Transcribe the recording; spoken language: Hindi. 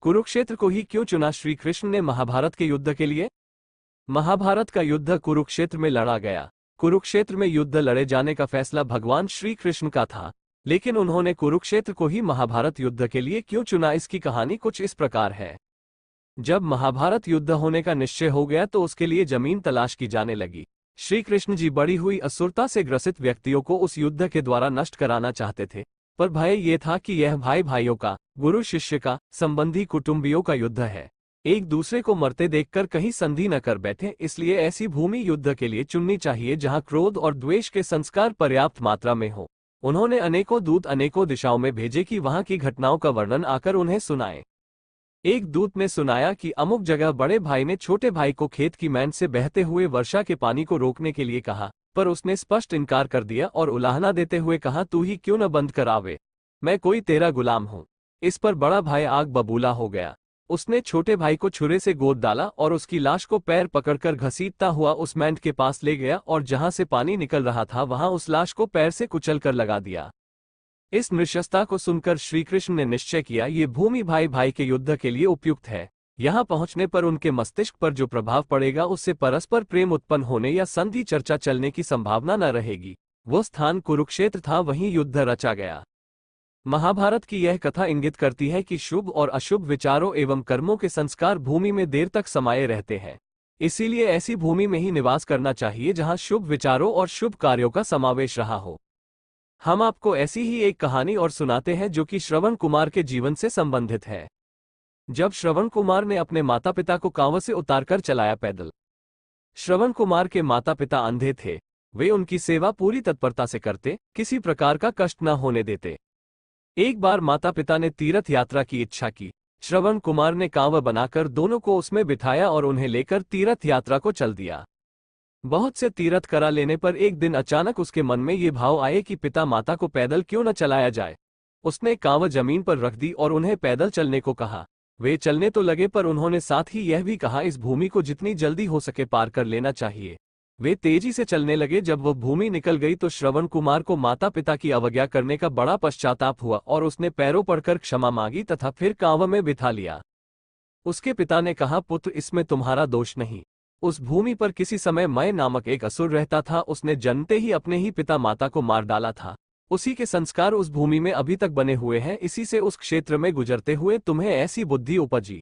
कुरुक्षेत्र को ही क्यों चुना श्री कृष्ण ने महाभारत के युद्ध के लिए? महाभारत का युद्ध कुरुक्षेत्र में लड़ा गया। कुरुक्षेत्र में युद्ध लड़े जाने का फैसला भगवान श्री कृष्ण का था, लेकिन उन्होंने कुरुक्षेत्र को ही महाभारत युद्ध के लिए क्यों चुना, इसकी कहानी कुछ इस प्रकार है। जब महाभारत युद्ध होने का निश्चय हो गया तो उसके लिए जमीन तलाश की जाने लगी। श्री कृष्ण जी बढ़ी हुई असुरता से ग्रसित व्यक्तियों को उस युद्ध के द्वारा नष्ट कराना चाहते थे, पर भय ये था कि यह भाई भाइयों का, गुरु शिष्य का, संबंधी कुटुंबियों का युद्ध है। एक दूसरे को मरते देखकर कहीं संधि न कर बैठे, इसलिए ऐसी भूमि युद्ध के लिए चुननी चाहिए जहां क्रोध और द्वेष के संस्कार पर्याप्त मात्रा में हो। उन्होंने अनेकों दूत अनेकों दिशाओं में भेजे कि वहां की घटनाओं का वर्णन आकर उन्हें सुनाए। एक दूत ने सुनाया कि अमुक जगह बड़े भाई ने छोटे भाई को खेत की मैंड से बहते हुए वर्षा के पानी को रोकने के लिए कहा, पर उसने स्पष्ट इनकार कर दिया और उलाहना देते हुए कहा, तू ही क्यों न बंद करावे, मैं कोई तेरा गुलाम हूं। इस पर बड़ा भाई आग बबूला हो गया। उसने छोटे भाई को छुरे से गोद डाला और उसकी लाश को पैर पकड़कर घसीटता हुआ उस मैंड के पास ले गया और जहां से पानी निकल रहा था वहां उस लाश को पैर से कुचल कर लगा दिया। इस नृशंसता को सुनकर श्रीकृष्ण ने निश्चय किया, ये भूमि भाई भाई के युद्ध के लिए उपयुक्त है। यहाँ पहुंचने पर उनके मस्तिष्क पर जो प्रभाव पड़ेगा उससे परस्पर प्रेम उत्पन्न होने या संधि चर्चा चलने की संभावना न रहेगी। वो स्थान कुरुक्षेत्र था, वहीं युद्ध रचा गया। महाभारत की यह कथा इंगित करती है कि शुभ और अशुभ विचारों एवं कर्मों के संस्कार भूमि में देर तक समाये रहते हैं। इसीलिए ऐसी भूमि में ही निवास करना चाहिए जहां शुभ विचारों और शुभ कार्यों का समावेश रहा हो। हम आपको ऐसी ही एक कहानी और सुनाते हैं जो कि श्रवण कुमार के जीवन से संबंधित है। जब श्रवण कुमार ने अपने माता पिता को कांव से उतारकर चलाया पैदल। श्रवण कुमार के माता पिता अंधे थे। वे उनकी सेवा पूरी तत्परता से करते, किसी प्रकार का कष्ट न होने देते। एक बार माता पिता ने तीर्थ यात्रा की इच्छा की। श्रवण कुमार ने कांव बनाकर दोनों को उसमें बिठाया और उन्हें लेकर तीर्थ यात्रा को चल दिया। बहुत से तीर्थ करा लेने पर एक दिन अचानक उसके मन में ये भाव आए कि पिता माता को पैदल क्यों न चलाया जाए। उसने कांव जमीन पर रख दी और उन्हें पैदल चलने को कहा। वे चलने तो लगे, पर उन्होंने साथ ही यह भी कहा, इस भूमि को जितनी जल्दी हो सके पार कर लेना चाहिए। वे तेजी से चलने लगे। जब वह भूमि निकल गई तो श्रवण कुमार को माता पिता की अवज्ञा करने का बड़ा पश्चाताप हुआ और उसने पैरों पड़कर क्षमा मांगी तथा फिर कांव में बिठा लिया। उसके पिता ने कहा, पुत्र, इसमें तुम्हारा दोष नहीं। उस भूमि पर किसी समय मय नामक एक असुर रहता था। उसने जन्मते ही अपने ही पिता माता को मार डाला था। उसी के संस्कार उस भूमि में अभी तक बने हुए हैं। इसी से उस क्षेत्र में गुजरते हुए तुम्हें ऐसी बुद्धि उपजी।